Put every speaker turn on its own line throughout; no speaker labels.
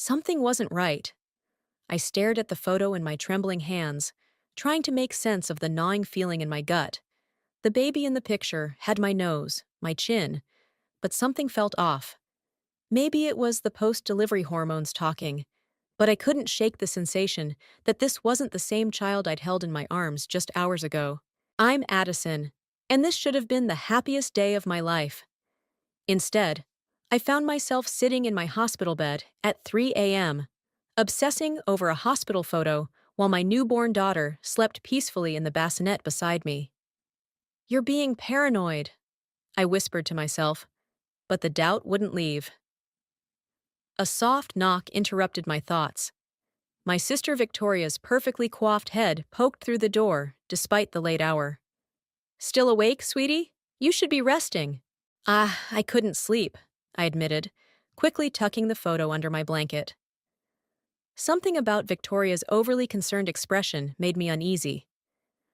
Something wasn't right. I stared at the photo in my trembling hands, trying to make sense of the gnawing feeling in my gut. The baby in the picture had my nose, my chin, but something felt off. Maybe it was the post-delivery hormones talking, but I couldn't shake the sensation that this wasn't the same child I'd held in my arms just hours ago. I'm Addison, and this should have been the happiest day of my life. Instead, I found myself sitting in my hospital bed at 3 a.m., obsessing over a hospital photo while my newborn daughter slept peacefully in the bassinet beside me. "You're being paranoid," I whispered to myself, but the doubt wouldn't leave. A soft knock interrupted my thoughts. My sister Victoria's perfectly coiffed head poked through the door, despite the late hour. "Still awake, sweetie? You should be resting." I couldn't sleep," I admitted, quickly tucking the photo under my blanket. Something about Victoria's overly concerned expression made me uneasy.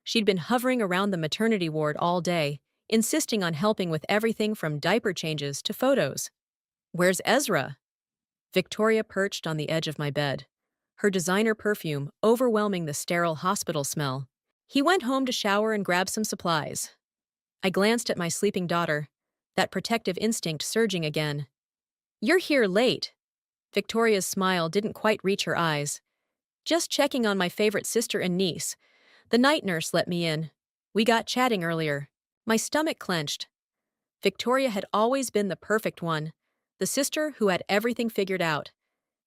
She'd been hovering around the maternity ward all day, insisting on helping with everything from diaper changes to photos. "Where's Ezra?" Victoria perched on the edge of my bed, her designer perfume overwhelming the sterile hospital smell. "He went home to shower and grab some supplies." I glanced at my sleeping daughter, that protective instinct surging again. "You're here late." Victoria's smile didn't quite reach her eyes. "Just checking on my favorite sister and niece. The night nurse let me in. We got chatting earlier." My stomach clenched. Victoria had always been the perfect one, the sister who had everything figured out.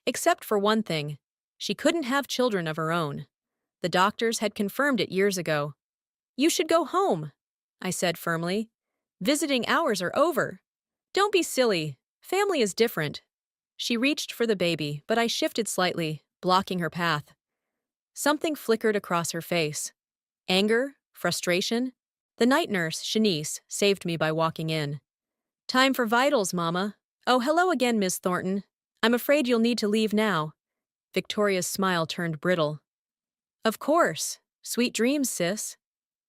Except for one thing, she couldn't have children of her own. The doctors had confirmed it years ago. "You should go home," I said firmly. "Visiting hours are over." "Don't be silly. Family is different." She reached for the baby, but I shifted slightly, blocking her path. Something flickered across her face. Anger? Frustration? The night nurse, Shanice, saved me by walking in. "Time for vitals, Mama." "Oh, hello again, Miss Thornton. I'm afraid you'll need to leave now." Victoria's smile turned brittle. "Of course. Sweet dreams, sis."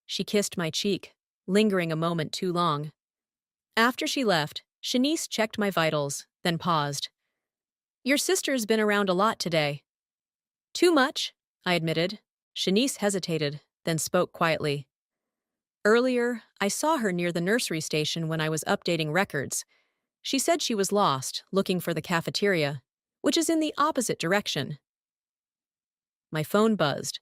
She kissed my cheek, lingering a moment too long. After she left, Shanice checked my vitals, then paused. "Your sister's been around a lot today." "Too much," I admitted. Shanice hesitated, then spoke quietly. "Earlier, I saw her near the nursery station when I was updating records. She said she was lost, looking for the cafeteria, which is in the opposite direction." My phone buzzed.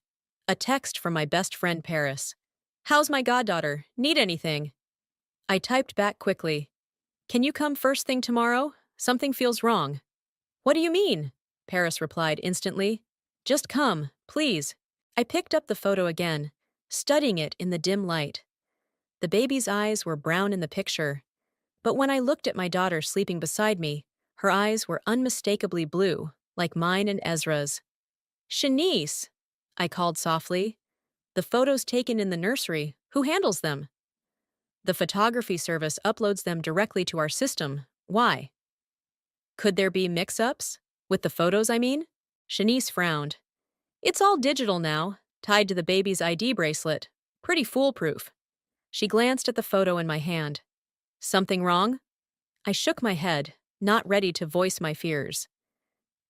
A text from my best friend Paris. "How's my goddaughter? Need anything?" I typed back quickly. "Can you come first thing tomorrow? Something feels wrong." "What do you mean?" Paris replied instantly. "Just come, please." I picked up the photo again, studying it in the dim light. The baby's eyes were brown in the picture, but when I looked at my daughter sleeping beside me, her eyes were unmistakably blue, like mine and Ezra's. "Shanice!" I called softly. "The photos taken in the nursery, who handles them?" "The photography service uploads them directly to our system. Why?" "Could there be mix-ups? With the photos, I mean?" Shanice frowned. "It's all digital now, tied to the baby's ID bracelet. Pretty foolproof." She glanced at the photo in my hand. "Something wrong?" I shook my head, not ready to voice my fears.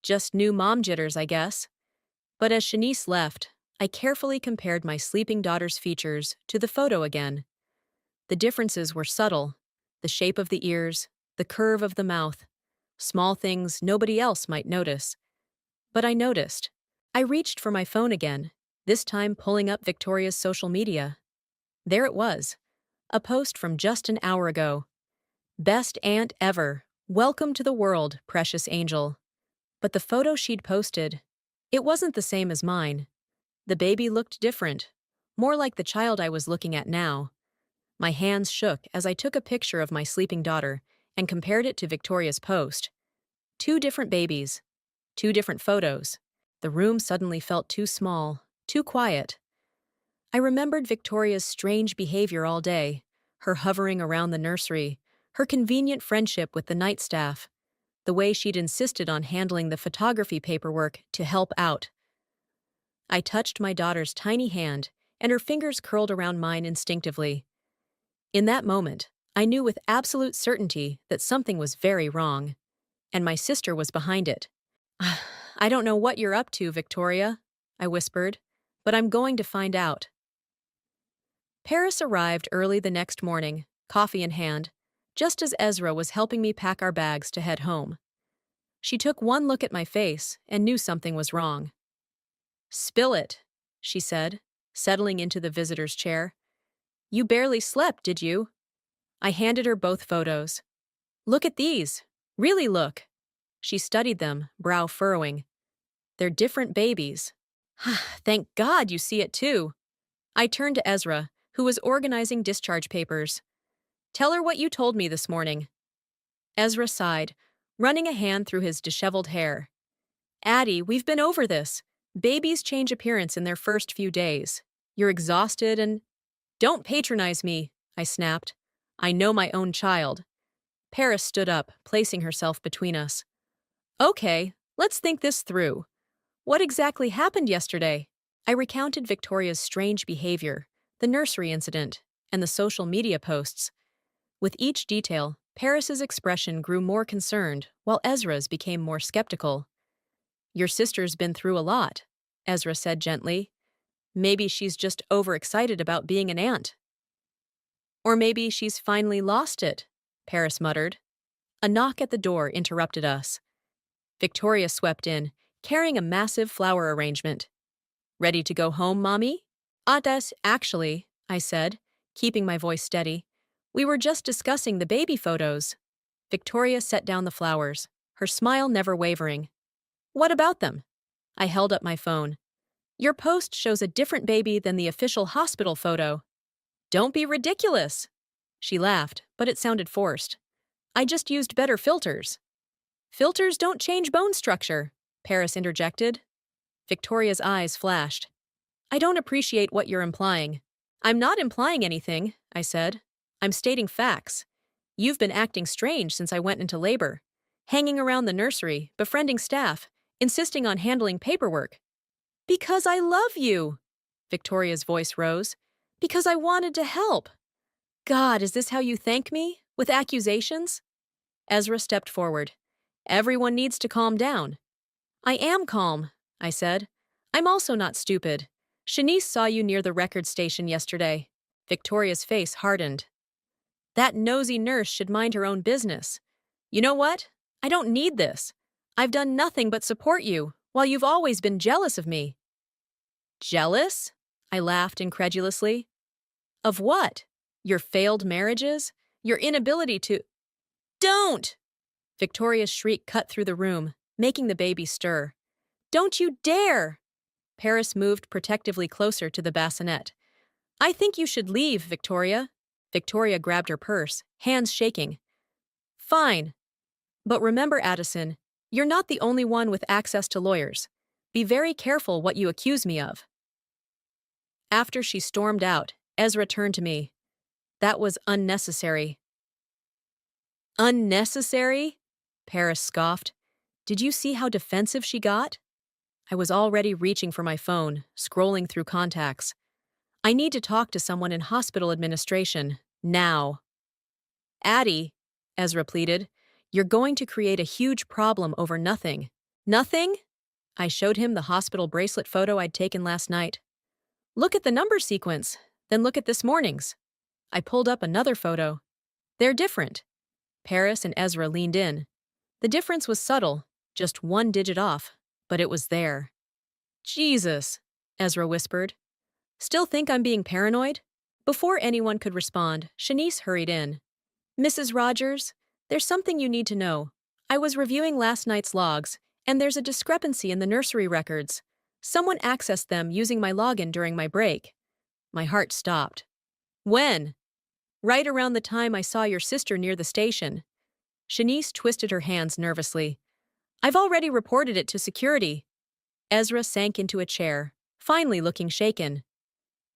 "Just new mom jitters, I guess." But as Shanice left, I carefully compared my sleeping daughter's features to the photo again. The differences were subtle: the shape of the ears, the curve of the mouth, small things nobody else might notice. But I noticed. I reached for my phone again, this time pulling up Victoria's social media. There it was, a post from just an hour ago. "Best aunt ever. Welcome to the world, precious angel." But the photo she'd posted, it wasn't the same as mine. The baby looked different, more like the child I was looking at now. My hands shook as I took a picture of my sleeping daughter and compared it to Victoria's post. Two different babies, two different photos. The room suddenly felt too small, too quiet. I remembered Victoria's strange behavior all day, her hovering around the nursery, her convenient friendship with the night staff, the way she'd insisted on handling the photography paperwork to help out. I touched my daughter's tiny hand, and her fingers curled around mine instinctively. In that moment, I knew with absolute certainty that something was very wrong, and my sister was behind it. I don't know what you're up to, Victoria, I whispered, but I'm going to find out. Paris arrived early the next morning, coffee in hand, just as Ezra was helping me pack our bags to head home. She took one look at my face and knew something was wrong. Spill it, she said, settling into the visitor's chair. You barely slept, did you? I handed her both photos. Look at these. Really look. She studied them, brow furrowing. They're different babies. Thank God you see it too. I turned to Ezra, who was organizing discharge papers. Tell her what you told me this morning. Ezra sighed, running a hand through his disheveled hair. Addie, we've been over this. Babies change appearance in their first few days. You're exhausted and— Don't patronize me, I snapped. I know my own child. Paris stood up, placing herself between us. Okay, let's think this through. What exactly happened yesterday? I recounted Victoria's strange behavior, the nursery incident, and the social media posts. With each detail, Paris's expression grew more concerned, while Ezra's became more skeptical. Your sister's been through a lot, Ezra said gently. Maybe she's just overexcited about being an aunt. Or maybe she's finally lost it, Paris muttered. A knock at the door interrupted us. Victoria swept in, carrying a massive flower arrangement. Ready to go home, Mommy? Actually, I said, keeping my voice steady. We were just discussing the baby photos. Victoria set down the flowers, her smile never wavering. What about them? I held up my phone. Your post shows a different baby than the official hospital photo. Don't be ridiculous. She laughed, but it sounded forced. I just used better filters. Filters don't change bone structure, Paris interjected. Victoria's eyes flashed. I don't appreciate what you're implying. I'm not implying anything, I said. I'm stating facts. You've been acting strange since I went into labor. Hanging around the nursery, befriending staff, insisting on handling paperwork. Because I love you, Victoria's voice rose. Because I wanted to help. God, is this how you thank me? With accusations? Ezra stepped forward. Everyone needs to calm down. I am calm, I said. I'm also not stupid. Shanice saw you near the record station yesterday. Victoria's face hardened. That nosy nurse should mind her own business. You know what? I don't need this. I've done nothing but support you, while you've always been jealous of me. Jealous? I laughed incredulously. Of what? Your failed marriages? Your inability to— Don't! Victoria's shriek cut through the room, making the baby stir. Don't you dare! Paris moved protectively closer to the bassinet. I think you should leave, Victoria. Victoria grabbed her purse, hands shaking. Fine. But remember, Addison, you're not the only one with access to lawyers. Be very careful what you accuse me of. After she stormed out, Ezra turned to me. That was unnecessary. Unnecessary? Paris scoffed. Did you see how defensive she got? I was already reaching for my phone, scrolling through contacts. I need to talk to someone in hospital administration, now. Addie, Ezra pleaded, you're going to create a huge problem over nothing. Nothing? I showed him the hospital bracelet photo I'd taken last night. Look at the number sequence, then look at this morning's. I pulled up another photo. They're different. Paris and Ezra leaned in. The difference was subtle, just one digit off, but it was there. Jesus, Ezra whispered. Still think I'm being paranoid? Before anyone could respond, Shanice hurried in. Mrs. Rogers, there's something you need to know. I was reviewing last night's logs, and there's a discrepancy in the nursery records. Someone accessed them using my login during my break. My heart stopped. When? Right around the time I saw your sister near the station. Shanice twisted her hands nervously. I've already reported it to security. Ezra sank into a chair, finally looking shaken.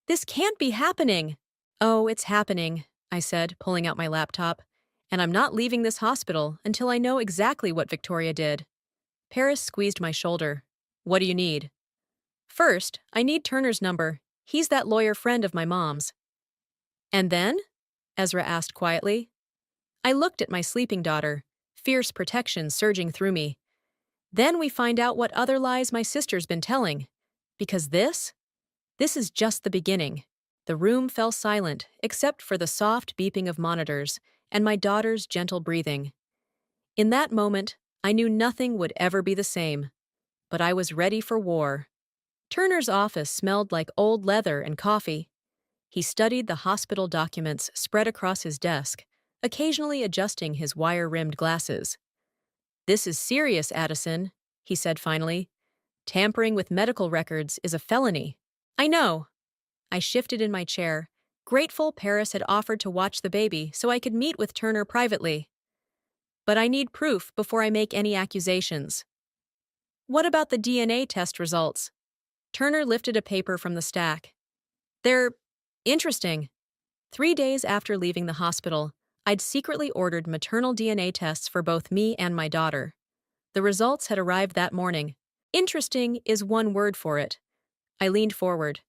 This can't be happening. Oh, it's happening, I said, pulling out my laptop. And I'm not leaving this hospital until I know exactly what Victoria did. Paris squeezed my shoulder. What do you need? First, I need Turner's number. He's that lawyer friend of my mom's. And then? Ezra asked quietly. I looked at my sleeping daughter, fierce protection surging through me. Then we find out what other lies my sister's been telling. Because this is just the beginning. The room fell silent, except for the soft beeping of monitors and my daughter's gentle breathing. In that moment, I knew nothing would ever be the same. But I was ready for war. Turner's office smelled like old leather and coffee. He studied the hospital documents spread across his desk, occasionally adjusting his wire-rimmed glasses. "This is serious, Addison," he said finally. "Tampering with medical records is a felony." "I know." I shifted in my chair, grateful Paris had offered to watch the baby so I could meet with Turner privately. "But I need proof before I make any accusations." "What about the DNA test results?" Turner lifted a paper from the stack. "They're interesting." 3 days after leaving the hospital, I'd secretly ordered maternal DNA tests for both me and my daughter. The results had arrived that morning. Interesting is one word for it. I leaned forward.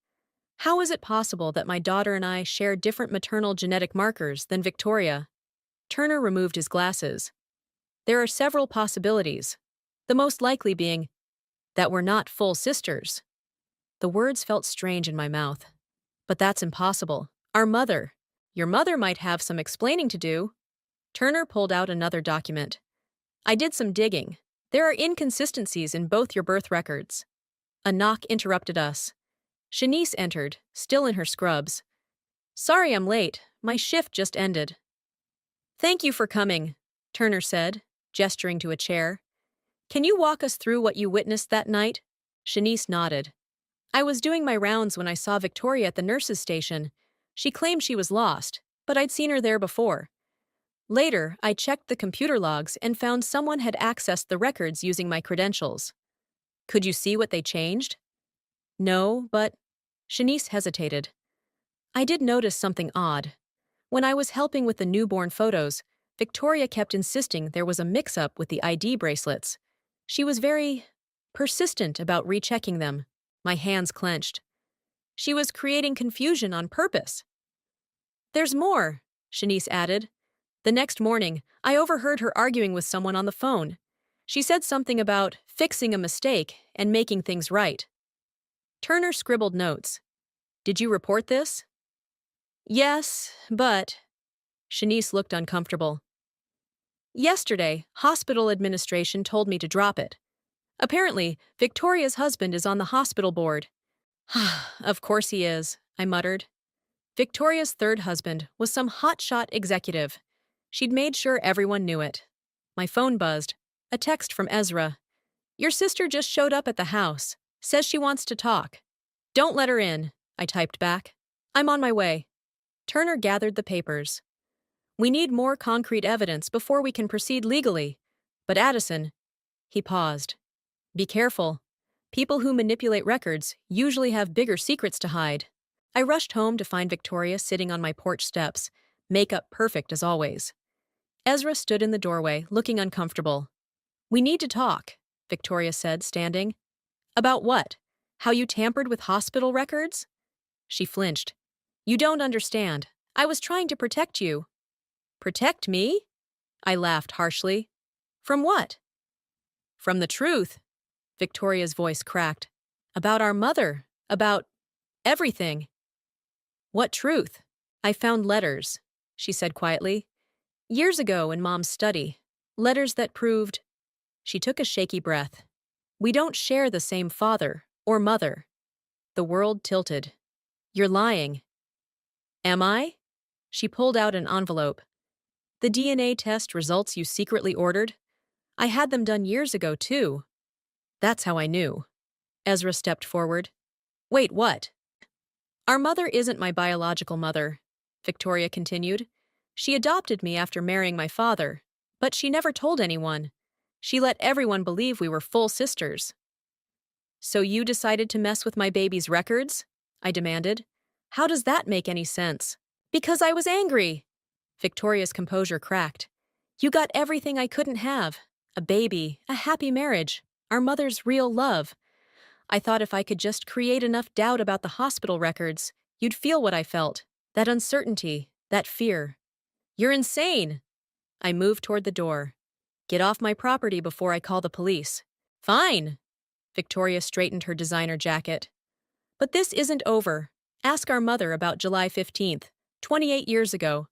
How is it possible that my daughter and I share different maternal genetic markers than Victoria? Turner removed his glasses. "There are several possibilities, the most likely being that we're not full sisters." The words felt strange in my mouth. "But that's impossible. Your mother might have some explaining to do." Turner pulled out another document. "I did some digging. There are inconsistencies in both your birth records." A knock interrupted us. Shanice entered, still in her scrubs. "Sorry I'm late. My shift just ended." "Thank you for coming," Turner said, gesturing to a chair. "Can you walk us through what you witnessed that night?" Shanice nodded. "I was doing my rounds when I saw Victoria at the nurse's station. She claimed she was lost, but I'd seen her there before. Later, I checked the computer logs and found someone had accessed the records using my credentials." "Could you see what they changed?" "No, but—" Shanice hesitated. "I did notice something odd. When I was helping with the newborn photos, Victoria kept insisting there was a mix-up with the ID bracelets. She was very persistent about rechecking them." My hands clenched. "She was creating confusion on purpose." "There's more," Shanice added. "The next morning, I overheard her arguing with someone on the phone. She said something about fixing a mistake and making things right." Turner scribbled notes. "Did you report this?" "Yes, but—" Shanice looked uncomfortable. "Yesterday, hospital administration told me to drop it. Apparently, Victoria's husband is on the hospital board." "Of course he is," I muttered. Victoria's third husband was some hotshot executive. She'd made sure everyone knew it. My phone buzzed. A text from Ezra. "Your sister just showed up at the house. Says she wants to talk." "Don't let her in," I typed back. "I'm on my way." Turner gathered the papers. "We need more concrete evidence before we can proceed legally. But Addison—" He paused. "Be careful. People who manipulate records usually have bigger secrets to hide." I rushed home to find Victoria sitting on my porch steps, makeup perfect as always. Ezra stood in the doorway, looking uncomfortable. "We need to talk," Victoria said, standing. "About what? How you tampered with hospital records?" She flinched. "You don't understand. I was trying to protect you." "Protect me?" I laughed harshly. "From what?" "From the truth." Victoria's voice cracked. "About our mother. About everything." "What truth?" "I found letters," she said quietly. "Years ago in Mom's study. Letters that proved—" She took a shaky breath. "We don't share the same father or mother." The world tilted. "You're lying." "Am I?" She pulled out an envelope. "The DNA test results you secretly ordered? I had them done years ago, too." "That's how I knew." Ezra stepped forward. "Wait, what?" "Our mother isn't my biological mother," Victoria continued. "She adopted me after marrying my father, but she never told anyone. She let everyone believe we were full sisters." "So you decided to mess with my baby's records?" I demanded. "How does that make any sense?" "Because I was angry." Victoria's composure cracked. "You got everything I couldn't have. A baby, a happy marriage, our mother's real love. I thought if I could just create enough doubt about the hospital records, you'd feel what I felt. That uncertainty, that fear." "You're insane." I moved toward the door. "Get off my property before I call the police." Fine. Victoria straightened her designer jacket. But this isn't over. Ask our mother about July 15th, 28 years ago.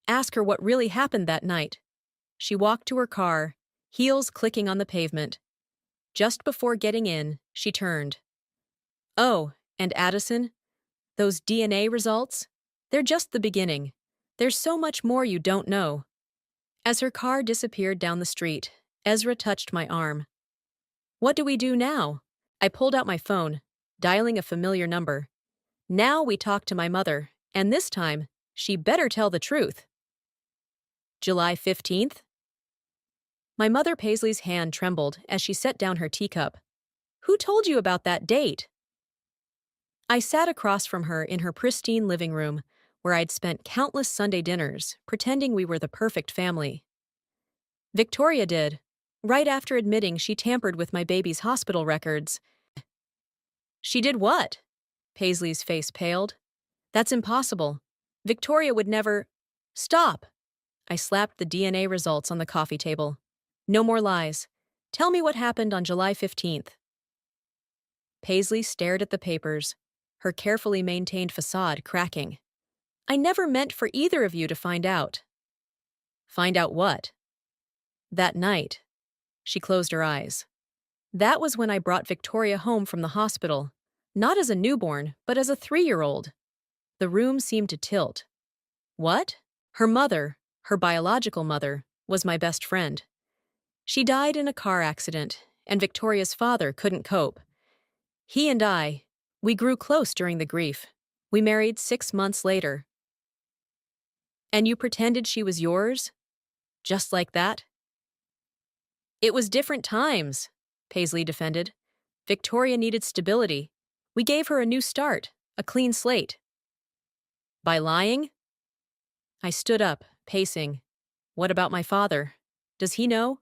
Ask her what really happened that night. She walked to her car, heels clicking on the pavement. Just before getting in, she turned. Oh, and Addison? Those DNA results? They're just the beginning. There's so much more you don't know. As her car disappeared down the street, Ezra touched my arm. What do we do now? I pulled out my phone, dialing a familiar number. Now we talk to my mother, and this time, she better tell the truth. July 15th? My mother Paisley's hand trembled as she set down her teacup. Who told you about that date? I sat across from her in her pristine living room, where I'd spent countless Sunday dinners, pretending we were the perfect family. Victoria did, right after admitting she tampered with my baby's hospital records. She did what? Paisley's face paled. That's impossible. Victoria would never… Stop! I slapped the DNA results on the coffee table. No more lies. Tell me what happened on July 15th. Paisley stared at the papers, her carefully maintained facade cracking. I never meant for either of you to find out. Find out what? That night. She closed her eyes. That was when I brought Victoria home from the hospital, not as a newborn, but as a 3-year-old. The room seemed to tilt. What? Her mother, her biological mother, was my best friend. She died in a car accident, and Victoria's father couldn't cope. He and we grew close during the grief. We married 6 months later. And you pretended she was yours? Just like that? It was different times, Paisley defended. Victoria needed stability. We gave her a new start, a clean slate. By lying? I stood up, pacing. What about my father? Does he know?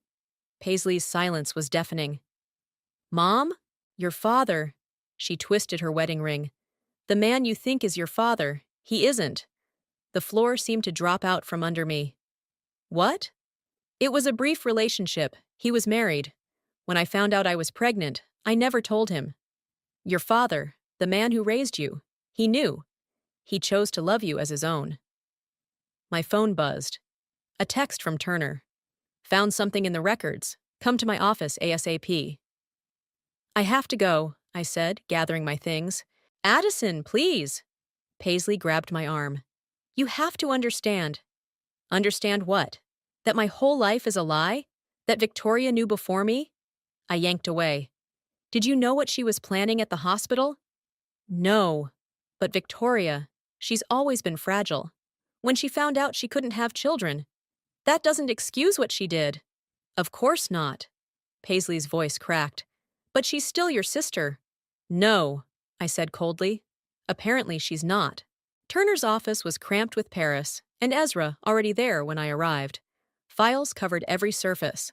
Paisley's silence was deafening. Mom? Your father. She twisted her wedding ring. The man you think is your father, he isn't. The floor seemed to drop out from under me. What? It was a brief relationship. He was married. When I found out I was pregnant, I never told him. Your father, the man who raised you, he knew. He chose to love you as his own. My phone buzzed. A text from Turner. Found something in the records. Come to my office ASAP. I have to go, I said, gathering my things. Addison, please. Paisley grabbed my arm. You have to understand. Understand what? That my whole life is a lie? That Victoria knew before me? I yanked away. Did you know what she was planning at the hospital? No. But Victoria, she's always been fragile. When she found out she couldn't have children, that doesn't excuse what she did. Of course not. Paisley's voice cracked. But she's still your sister. No, I said coldly. Apparently she's not. Turner's office was cramped with Paris, and Ezra already there when I arrived. Files covered every surface.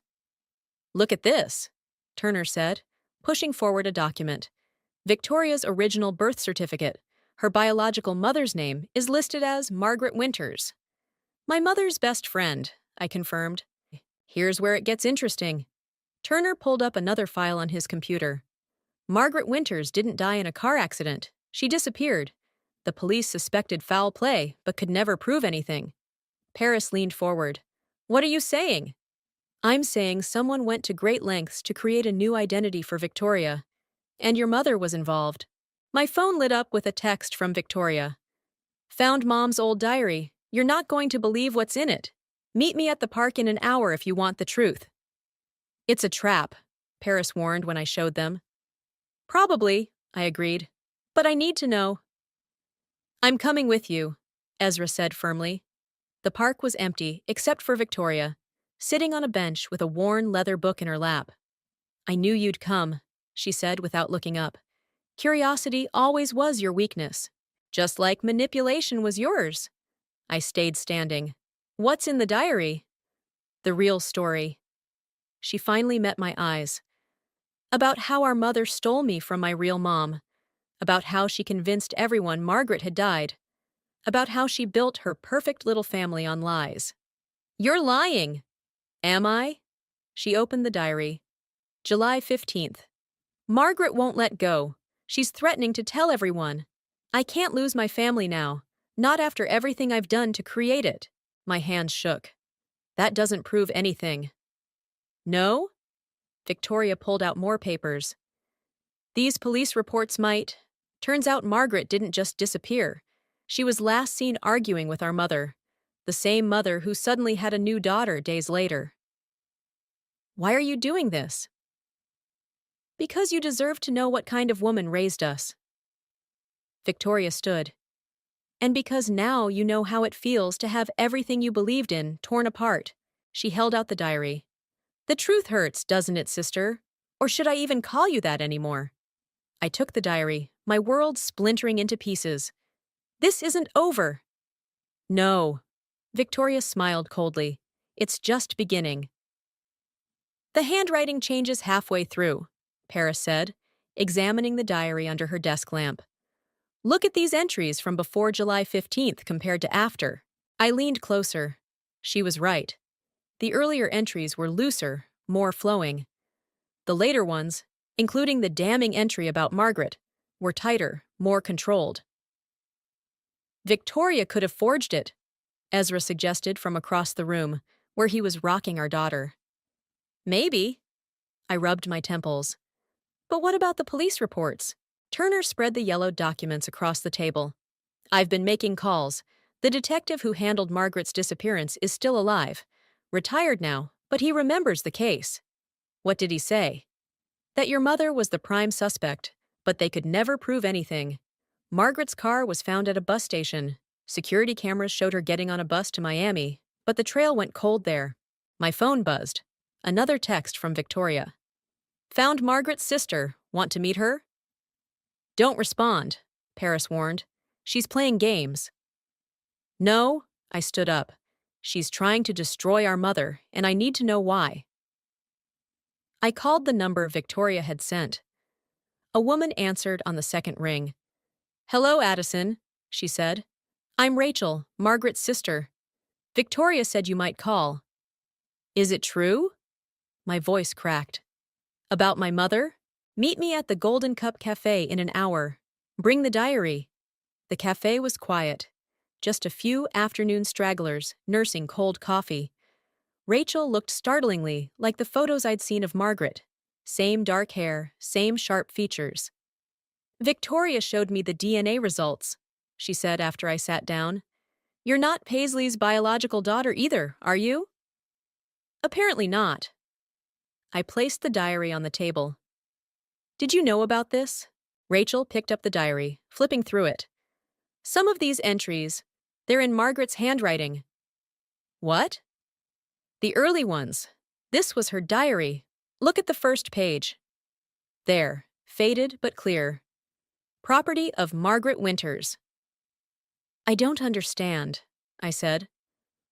Look at this, Turner said, pushing forward a document. Victoria's original birth certificate. Her biological mother's name is listed as Margaret Winters. My mother's best friend, I confirmed. Here's where it gets interesting. Turner pulled up another file on his computer. Margaret Winters didn't die in a car accident. She disappeared. The police suspected foul play, but could never prove anything. Paris leaned forward. What are you saying? I'm saying someone went to great lengths to create a new identity for Victoria. And your mother was involved. My phone lit up with a text from Victoria. Found Mom's old diary. You're not going to believe what's in it. Meet me at the park in an hour if you want the truth. It's a trap, Paris warned when I showed them. Probably, I agreed. But I need to know. I'm coming with you, Ezra said firmly. The park was empty, except for Victoria, sitting on a bench with a worn leather book in her lap. I knew you'd come, she said without looking up. Curiosity always was your weakness, just like manipulation was yours. I stayed standing. What's in the diary? The real story. She finally met my eyes. About how our mother stole me from my real mom. About how she convinced everyone Margaret had died. About how she built her perfect little family on lies. You're lying. Am I? She opened the diary. July 15th. Margaret won't let go. She's threatening to tell everyone. I can't lose my family now. Not after everything I've done to create it. My hands shook. That doesn't prove anything. No? Victoria pulled out more papers. These police reports might. Turns out Margaret didn't just disappear. She was last seen arguing with our mother. The same mother who suddenly had a new daughter days later. Why are you doing this? Because you deserve to know what kind of woman raised us. Victoria stood. And because now you know how it feels to have everything you believed in torn apart. She held out the diary. The truth hurts, doesn't it, sister? Or should I even call you that anymore? I took the diary, my world splintering into pieces. This isn't over. No. Victoria smiled coldly. It's just beginning. The handwriting changes halfway through, Paris said, examining the diary under her desk lamp. Look at these entries from before July 15th compared to after. I leaned closer. She was right. The earlier entries were looser, more flowing. The later ones, including the damning entry about Margaret, were tighter, more controlled. Victoria could have forged it, Ezra suggested from across the room, where he was rocking our daughter. Maybe. I rubbed my temples. But what about the police reports? Turner spread the yellowed documents across the table. I've been making calls. The detective who handled Margaret's disappearance is still alive. Retired now, but he remembers the case. What did he say? That your mother was the prime suspect, but they could never prove anything. Margaret's car was found at a bus station. Security cameras showed her getting on a bus to Miami, but the trail went cold there. My phone buzzed. Another text from Victoria. Found Margaret's sister. Want to meet her? Don't respond, Paris warned. She's playing games. No, I stood up. She's trying to destroy our mother, and I need to know why. I called the number Victoria had sent. A woman answered on the second ring. Hello, Addison, she said. I'm Rachel, Margaret's sister. Victoria said you might call. Is it true? My voice cracked. About my mother? Meet me at the Golden Cup Cafe in an hour. Bring the diary. The cafe was quiet. Just a few afternoon stragglers nursing cold coffee. Rachel looked startlingly like the photos I'd seen of Margaret. Same dark hair, same sharp features. Victoria showed me the DNA results, she said after I sat down. You're not Paisley's biological daughter either, are you? Apparently not. I placed the diary on the table. Did you know about this? Rachel picked up the diary, flipping through it. Some of these entries, they're in Margaret's handwriting. What? The early ones. This was her diary. Look at the first page. There, faded but clear. Property of Margaret Winters. I don't understand, I said.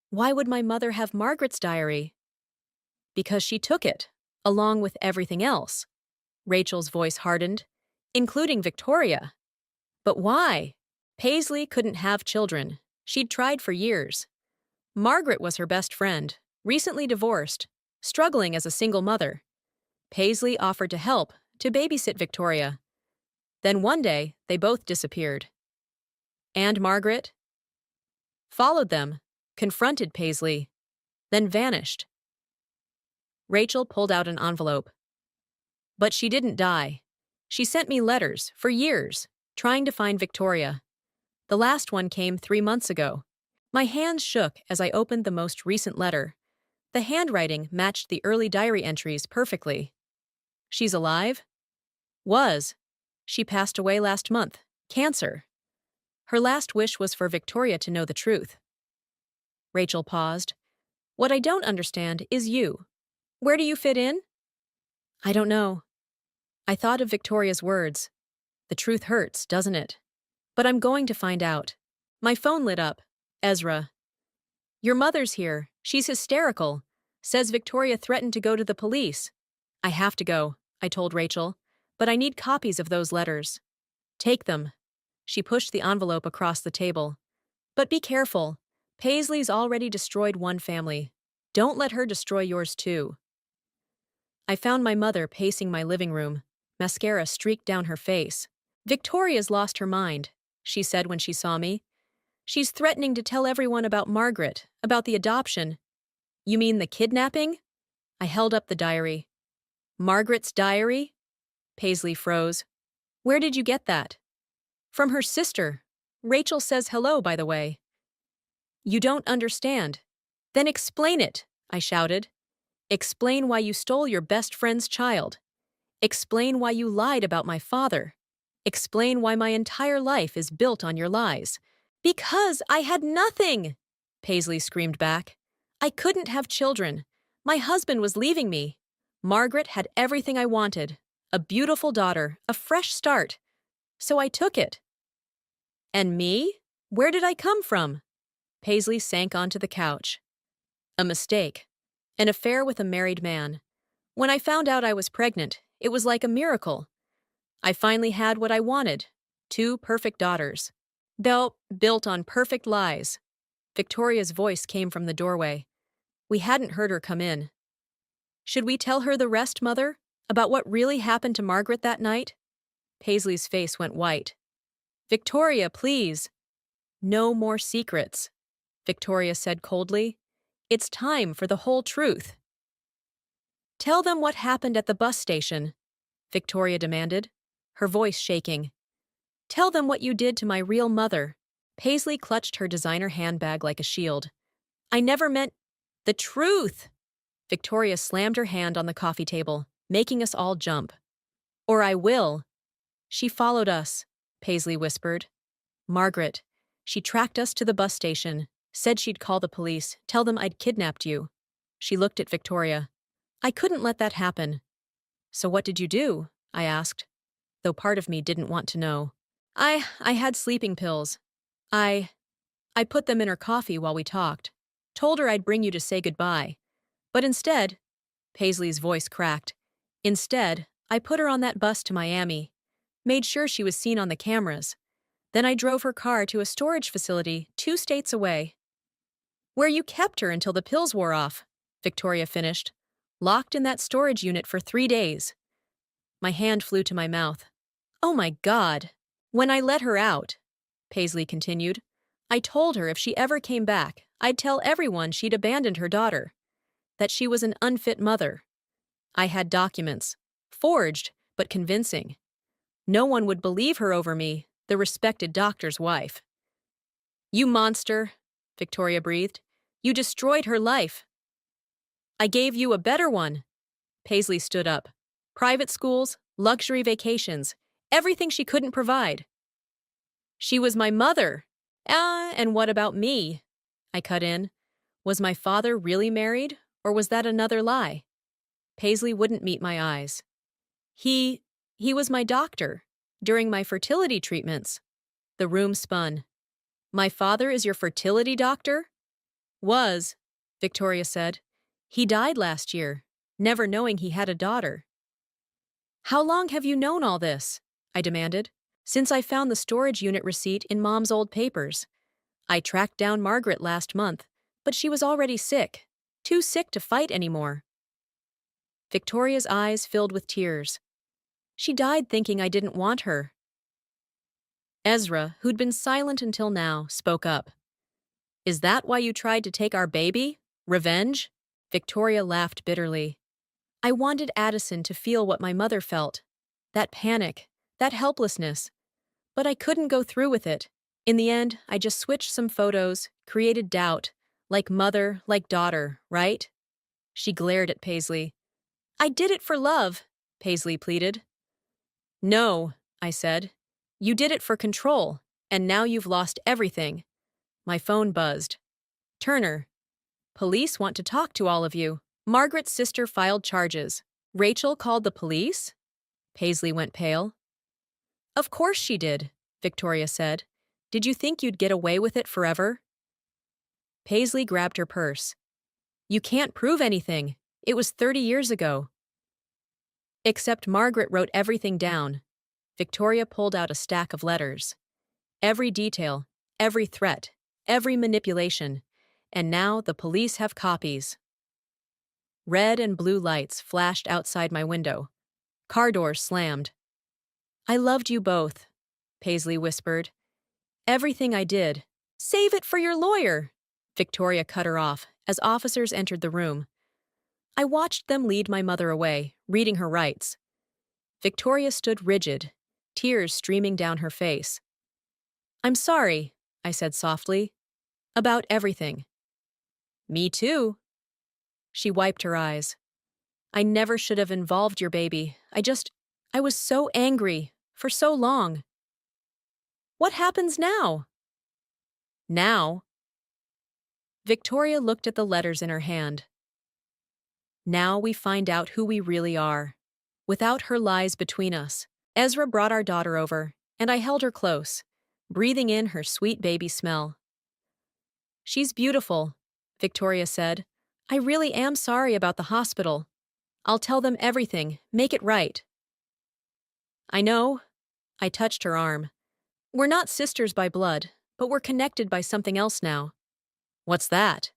Why would my mother have Margaret's diary? Because she took it, along with everything else. Rachel's voice hardened, including Victoria. But why? Paisley couldn't have children. She'd tried for years. Margaret was her best friend, recently divorced, struggling as a single mother. Paisley offered to help, to babysit Victoria. Then one day, they both disappeared. And Margaret? Followed them, confronted Paisley, then vanished. Rachel pulled out an envelope. But she didn't die. She sent me letters, for years, trying to find Victoria. The last one came 3 months ago. My hands shook as I opened the most recent letter. The handwriting matched the early diary entries perfectly. She's alive? Was. She passed away last month. Cancer. Her last wish was for Victoria to know the truth. Rachel paused. What I don't understand is you. Where do you fit in? I don't know. I thought of Victoria's words. The truth hurts, doesn't it? But I'm going to find out. My phone lit up. Ezra. Your mother's here. She's hysterical. Says Victoria threatened to go to the police. I have to go, I told Rachel, but I need copies of those letters. Take them. She pushed the envelope across the table. But be careful. Paisley's already destroyed one family. Don't let her destroy yours too. I found my mother pacing my living room, mascara streaked down her face. Victoria's lost her mind, she said when she saw me. She's threatening to tell everyone about Margaret, about the adoption. You mean the kidnapping? I held up the diary. Margaret's diary? Paisley froze. Where did you get that? From her sister. Rachel says hello, by the way. You don't understand. Then explain it, I shouted. Explain why you stole your best friend's child. Explain why you lied about my father. Explain why my entire life is built on your lies. Because I had nothing, Paisley screamed back. I couldn't have children. My husband was leaving me. Margaret had everything I wanted. A beautiful daughter, a fresh start. So I took it. And me? Where did I come from? Paisley sank onto the couch. A mistake. An affair with a married man. When I found out I was pregnant, it was like a miracle. I finally had what I wanted. 2 perfect daughters. Built on perfect lies. Victoria's voice came from the doorway. We hadn't heard her come in. Should we tell her the rest, Mother? About what really happened to Margaret that night? Paisley's face went white. Victoria, please. No more secrets, Victoria said coldly. It's time for the whole truth. Tell them what happened at the bus station, Victoria demanded, her voice shaking. Tell them what you did to my real mother. Paisley clutched her designer handbag like a shield. I never meant the truth. Victoria slammed her hand on the coffee table, making us all jump. Or I will. She followed us, Paisley whispered. Margaret. She tracked us to the bus station, said she'd call the police, tell them I'd kidnapped you. She looked at Victoria. I couldn't let that happen. So what did you do? I asked, though part of me didn't want to know. I had sleeping pills. I put them in her coffee while we talked. Told her I'd bring you to say goodbye. But instead, Paisley's voice cracked. Instead, I put her on that bus to Miami. Made sure she was seen on the cameras. Then I drove her car to a storage facility 2 states away. Where you kept her until the pills wore off, Victoria finished. Locked in that storage unit for 3 days. My hand flew to my mouth. Oh my God. When I let her out, Paisley continued, I told her if she ever came back, I'd tell everyone she'd abandoned her daughter. That she was an unfit mother. I had documents. Forged, but convincing. No one would believe her over me, the respected doctor's wife. You monster, Victoria breathed. You destroyed her life. I gave you a better one. Paisley stood up. Private schools, luxury vacations, everything she couldn't provide. She was my mother. And what about me? I cut in. Was my father really married, or was that another lie? Paisley wouldn't meet my eyes. He was my doctor, during my fertility treatments. The room spun. My father is your fertility doctor? Was, Victoria said. He died last year, never knowing he had a daughter. How long have you known all this? I demanded. Since I found the storage unit receipt in Mom's old papers. I tracked down Margaret last month, but she was already sick. Too sick to fight anymore. Victoria's eyes filled with tears. She died thinking I didn't want her. Ezra, who'd been silent until now, spoke up. Is that why you tried to take our baby? Revenge? Victoria laughed bitterly. I wanted Addison to feel what my mother felt. That panic, that helplessness. But I couldn't go through with it. In the end, I just switched some photos, created doubt. Like mother, like daughter, right? She glared at Paisley. I did it for love, Paisley pleaded. No, I said. You did it for control, and now you've lost everything. My phone buzzed. Turner. Police want to talk to all of you. Margaret's sister filed charges. Rachel called the police? Paisley went pale. Of course she did, Victoria said. Did you think you'd get away with it forever? Paisley grabbed her purse. You can't prove anything. It was 30 years ago. Except Margaret wrote everything down. Victoria pulled out a stack of letters. Every detail, every threat, every manipulation. And now the police have copies. Red and blue lights flashed outside my window. Car doors slammed. I loved you both, Paisley whispered. Everything I did. Save it for your lawyer, Victoria cut her off as officers entered the room. I watched them lead my mother away, reading her rights. Victoria stood rigid, tears streaming down her face. I'm sorry, I said softly. About everything. Me too. She wiped her eyes. I never should have involved your baby. I was so angry, for so long. What happens now? Now? Victoria looked at the letters in her hand. Now we find out who we really are. Without her lies between us. Ezra brought our daughter over, and I held her close, breathing in her sweet baby smell. She's beautiful, Victoria said. I really am sorry about the hospital. I'll tell them everything, make it right. I know. I touched her arm. We're not sisters by blood, but we're connected by something else now. What's that?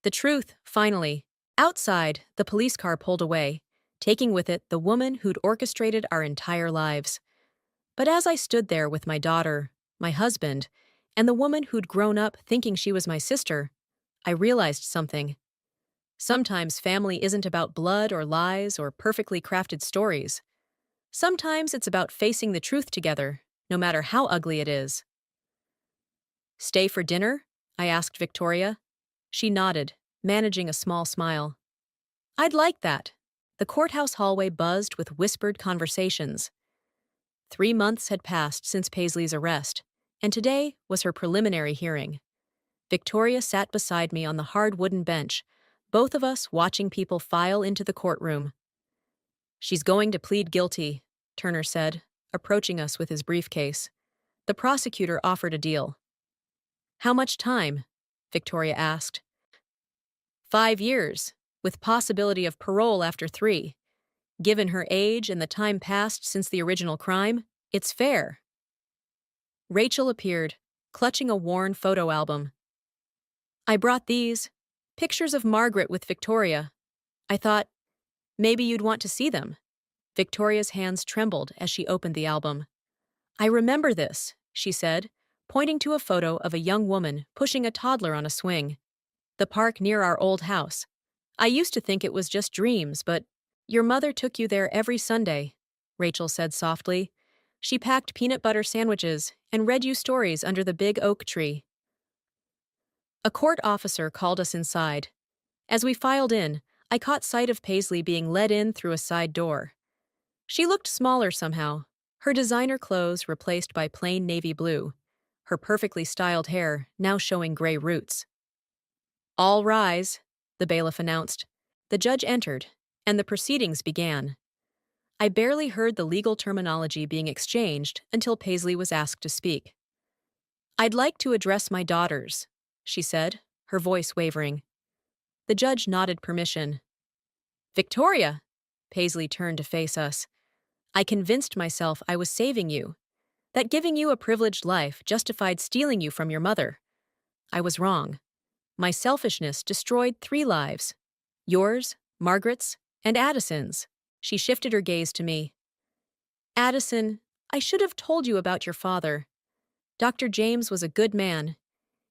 The truth, finally. Outside, the police car pulled away, taking with it the woman who'd orchestrated our entire lives. But as I stood there with my daughter, my husband, and the woman who'd grown up thinking she was my sister, I realized something. Sometimes family isn't about blood or lies or perfectly crafted stories. Sometimes it's about facing the truth together, no matter how ugly it is. Stay for dinner? I asked Victoria. She nodded, managing a small smile. I'd like that. The courthouse hallway buzzed with whispered conversations. 3 months had passed since Paisley's arrest, and today was her preliminary hearing. Victoria sat beside me on the hard wooden bench, both of us watching people file into the courtroom. She's going to plead guilty, Turner said, approaching us with his briefcase. The prosecutor offered a deal. How much time? Victoria asked. 5 years, with possibility of parole after 3. Given her age and the time passed since the original crime, it's fair. Rachel appeared, clutching a worn photo album. I brought these, pictures of Margaret with Victoria. I thought, maybe you'd want to see them. Victoria's hands trembled as she opened the album. I remember this, she said, pointing to a photo of a young woman pushing a toddler on a swing. The park near our old house. I used to think it was just dreams, but your mother took you there every Sunday, Rachel said softly. She packed peanut butter sandwiches and read you stories under the big oak tree. A court officer called us inside. As we filed in, I caught sight of Paisley being led in through a side door. She looked smaller somehow, her designer clothes replaced by plain navy blue, her perfectly styled hair now showing gray roots. All rise, the bailiff announced. The judge entered, and the proceedings began. I barely heard the legal terminology being exchanged until Paisley was asked to speak. I'd like to address my daughters, she said, her voice wavering. The judge nodded permission. Victoria, Paisley turned to face us. I convinced myself I was saving you, that giving you a privileged life justified stealing you from your mother. I was wrong. My selfishness destroyed 3 lives. Yours, Margaret's, and Addison's. She shifted her gaze to me. Addison, I should have told you about your father. Dr. James was a good man.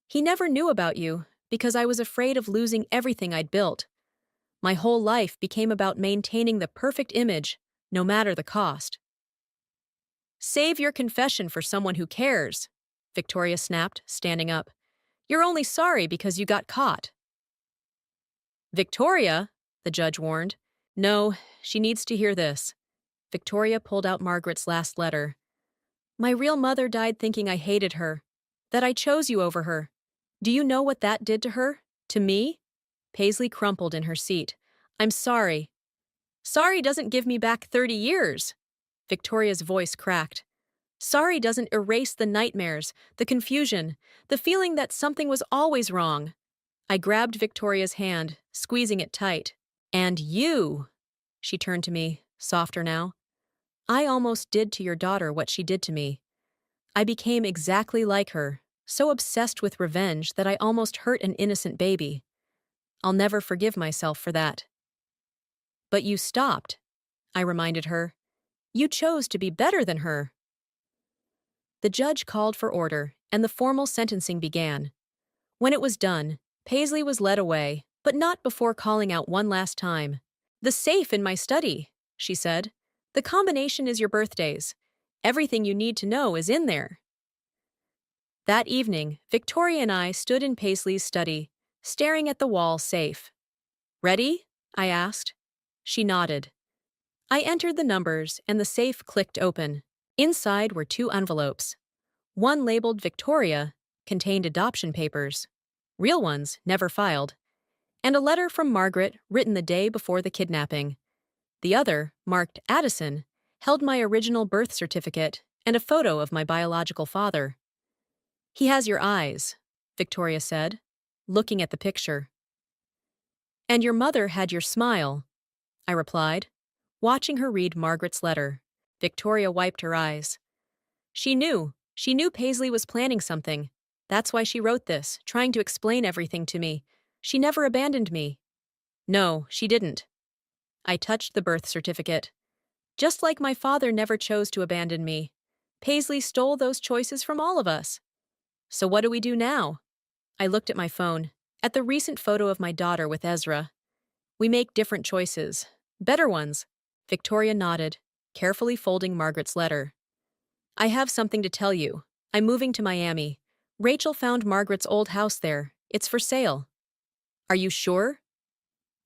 He never knew about you because I was afraid of losing everything I'd built. My whole life became about maintaining the perfect image, no matter the cost. Save your confession for someone who cares, Victoria snapped, standing up. You're only sorry because you got caught. Victoria, the judge warned. No, she needs to hear this. Victoria pulled out Margaret's last letter. My real mother died thinking I hated her, that I chose you over her. Do you know what that did to her? To me? Paisley crumpled in her seat. I'm sorry. Sorry doesn't give me back 30 years. Victoria's voice cracked. Sorry doesn't erase the nightmares, the confusion, the feeling that something was always wrong. I grabbed Victoria's hand, squeezing it tight. And you, she turned to me, softer now. I almost did to your daughter what she did to me. I became exactly like her, so obsessed with revenge that I almost hurt an innocent baby. I'll never forgive myself for that. But you stopped, I reminded her. You chose to be better than her. The judge called for order, and the formal sentencing began. When it was done, Paisley was led away, but not before calling out one last time. The safe in my study, she said. The combination is your birthdays. Everything you need to know is in there. That evening, Victoria and I stood in Paisley's study, staring at the wall safe. Ready? I asked. She nodded. I entered the numbers, and the safe clicked open. Inside were two envelopes. One labeled Victoria contained adoption papers, real ones, never filed, and a letter from Margaret written the day before the kidnapping. The other, marked Addison, held my original birth certificate and a photo of my biological father. He has your eyes, Victoria said, looking at the picture. And your mother had your smile, I replied, watching her read Margaret's letter. Victoria wiped her eyes. She knew Paisley was planning something. That's why she wrote this, trying to explain everything to me. She never abandoned me. No, she didn't. I touched the birth certificate. Just like my father never chose to abandon me, Paisley stole those choices from all of us. So what do we do now? I looked at my phone, at the recent photo of my daughter with Ezra. We make different choices. Better ones. Victoria nodded, carefully folding Margaret's letter. I have something to tell you. I'm moving to Miami. Rachel found Margaret's old house there. It's for sale. Are you sure?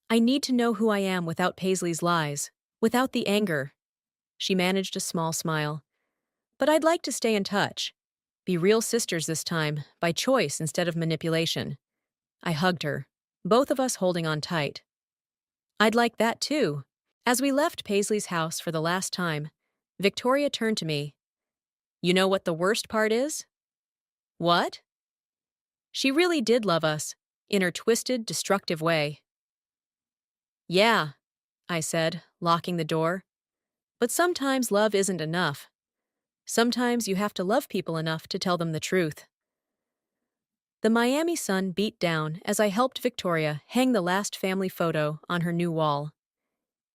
I need to know who I am without Paisley's lies, without the anger. She managed a small smile. But I'd like to stay in touch. Be real sisters this time, by choice instead of manipulation. I hugged her, both of us holding on tight. I'd like that too. As we left Paisley's house for the last time, Victoria turned to me. You know what the worst part is? What? She really did love us, in her twisted, destructive way. Yeah, I said, locking the door. But sometimes love isn't enough. Sometimes you have to love people enough to tell them the truth. The Miami sun beat down as I helped Victoria hang the last family photo on her new wall.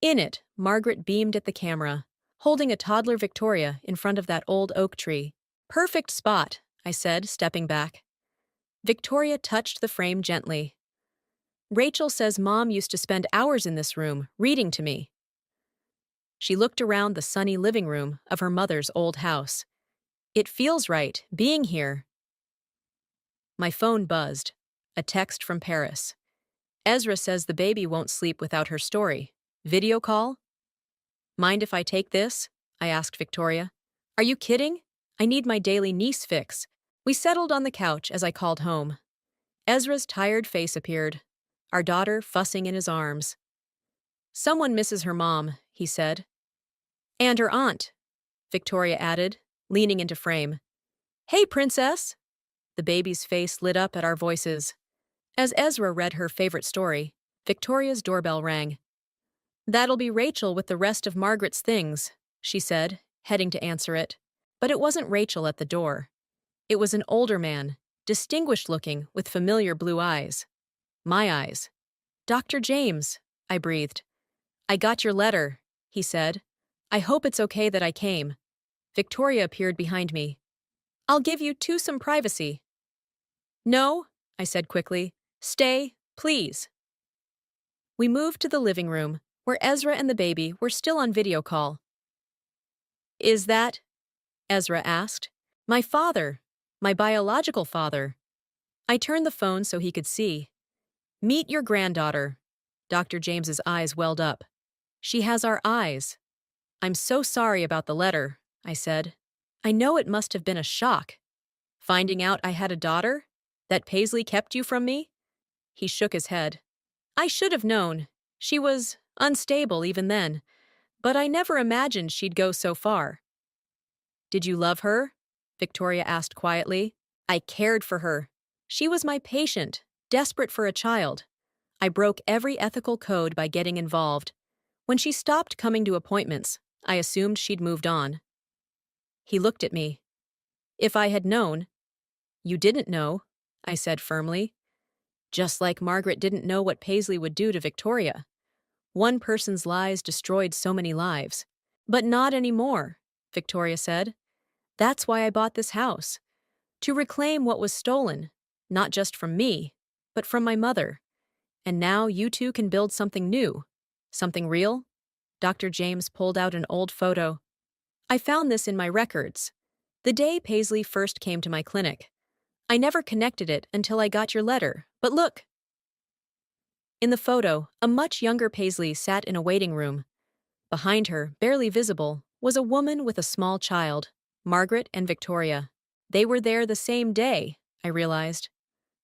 In it, Margaret beamed at the camera, holding a toddler Victoria in front of that old oak tree. Perfect spot, I said, stepping back. Victoria touched the frame gently. Rachel says Mom used to spend hours in this room, reading to me. She looked around the sunny living room of her mother's old house. It feels right, being here. My phone buzzed. A text from Paris. Ezra says the baby won't sleep without her story. Video call? Mind if I take this? I asked Victoria. Are you kidding? I need my daily niece fix. We settled on the couch as I called home. Ezra's tired face appeared, our daughter fussing in his arms. Someone misses her mom, he said. And her aunt, Victoria added, leaning into frame. Hey, princess! The baby's face lit up at our voices. As Ezra read her favorite story, Victoria's doorbell rang. That'll be Rachel with the rest of Margaret's things, she said, heading to answer it. But it wasn't Rachel at the door. It was an older man, distinguished-looking, with familiar blue eyes. My eyes. Dr. James, I breathed. I got your letter, he said. I hope it's okay that I came. Victoria appeared behind me. I'll give you some privacy. No, I said quickly. Stay, please. We moved to the living room, where Ezra and the baby were still on video call. Is that? Ezra asked. My father. My biological father. I turned the phone so he could see. Meet your granddaughter. Dr. James's eyes welled up. She has our eyes. I'm so sorry about the letter, I said. I know it must have been a shock. Finding out I had a daughter? That Paisley kept you from me? He shook his head. I should have known. She was unstable even then, but I never imagined she'd go so far. Did you love her? Victoria asked quietly. I cared for her. She was my patient, desperate for a child. I broke every ethical code by getting involved. When she stopped coming to appointments, I assumed she'd moved on. He looked at me. If I had known. You didn't know, I said firmly. Just like Margaret didn't know what Paisley would do to Victoria. One person's lies destroyed so many lives. But not anymore, Victoria said. That's why I bought this house. To reclaim what was stolen, not just from me, but from my mother. And now you two can build something new. Something real? Dr. James pulled out an old photo. I found this in my records. The day Paisley first came to my clinic. I never connected it until I got your letter, but look. In the photo, a much younger Paisley sat in a waiting room. Behind her, barely visible, was a woman with a small child, Margaret and Victoria. They were there the same day, I realized.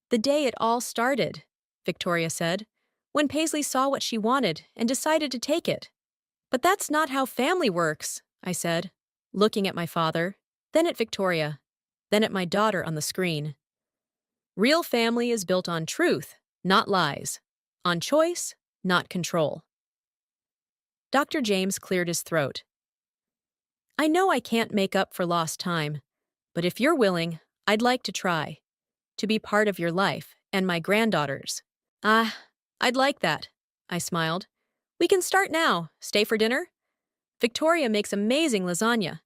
The day it all started, Victoria said, when Paisley saw what she wanted and decided to take it. But that's not how family works, I said, looking at my father, then at Victoria, then at my daughter on the screen. Real family is built on truth, not lies. On choice, not control. Dr. James cleared his throat. I know I can't make up for lost time, but if you're willing, I'd like to try. To be part of your life and my granddaughter's. Ah, I'd like that, I smiled. We can start now. Stay for dinner? Victoria makes amazing lasagna.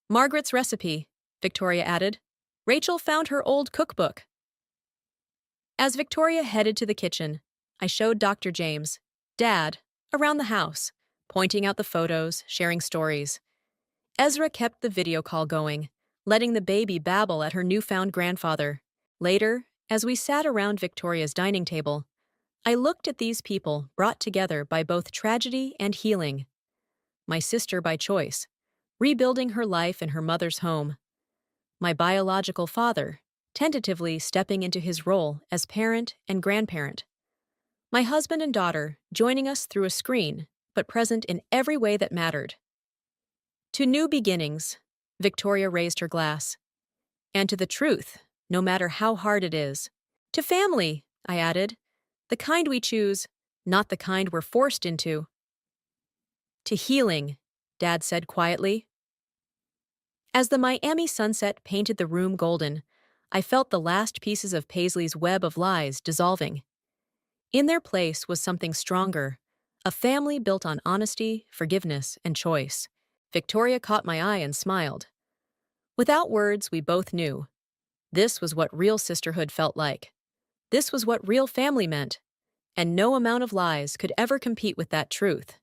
Margaret's recipe, Victoria added. Rachel found her old cookbook. As Victoria headed to the kitchen, I showed Dr. James, Dad, around the house, pointing out the photos, sharing stories. Ezra kept the video call going, letting the baby babble at her newfound grandfather. Later, as we sat around Victoria's dining table, I looked at these people brought together by both tragedy and healing. My sister by choice, rebuilding her life in her mother's home. My biological father, tentatively stepping into his role as parent and grandparent. My husband and daughter joining us through a screen, but present in every way that mattered. To new beginnings, Victoria raised her glass. And to the truth, no matter how hard it is. To family, I added, the kind we choose, not the kind we're forced into. To healing, Dad said quietly. As the Miami sunset painted the room golden, I felt the last pieces of Paisley's web of lies dissolving. In their place was something stronger, a family built on honesty, forgiveness, and choice. Victoria caught my eye and smiled. Without words, we both knew. This was what real sisterhood felt like. This was what real family meant. And no amount of lies could ever compete with that truth.